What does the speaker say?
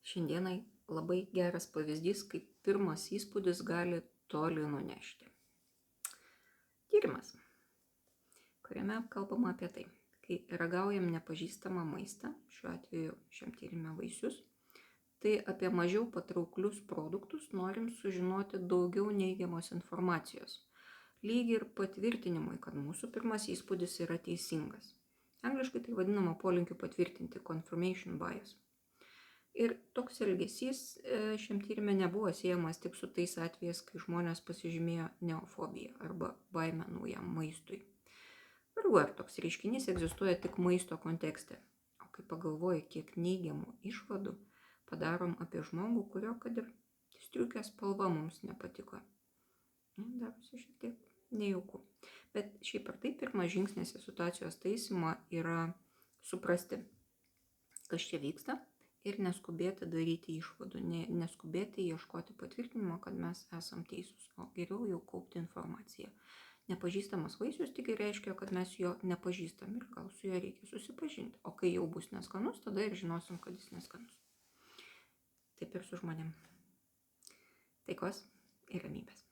Šiandienai labai geras pavyzdys, kaip pirmas įspūdis gali toli nunešti. Tyrimas, kuriame kalbama apie tai, kai ragaujam nepažįstamą maistą, šiuo atveju šiam tyrime vaisius, tai apie mažiau patrauklius produktus norim sužinoti daugiau neigiamos informacijos, lyg ir patvirtinimui, kad mūsų pirmas įspūdis yra teisingas. Angliškai tai vadinama polinkiu patvirtinti, confirmation bias. Ir toks elgesys šiam tyrime nebuvo siejamas tik su tais atvejais, kai žmonės pasižymėjo neofobiją arba baimę naujam maistui. Vargu ar toks reiškinys egzistuoja tik maisto kontekste. O kai pagalvoji, kiek neigiamų išvadų padarom apie žmogų, kurio kad ir striukės spalva mums nepatiko. Darosi šiek tiek nejauku. Bet šiaip ar taip pirmas žingsnis į situacijos taisymą yra suprasti, kas čia vyksta ir neskubėti daryti išvadų, neskubėti ieškoti patvirtinimo, kad mes esam teisūs, o geriau jau kaupti informaciją. Nepažįstamas vaisius tik reiškia, kad mes jo nepažįstam ir gal su juo reikia susipažinti. O kai jau bus neskanus, tada ir žinosim, kad jis neskanus. Taip ir su žmonėm. Taikos ir ramybės.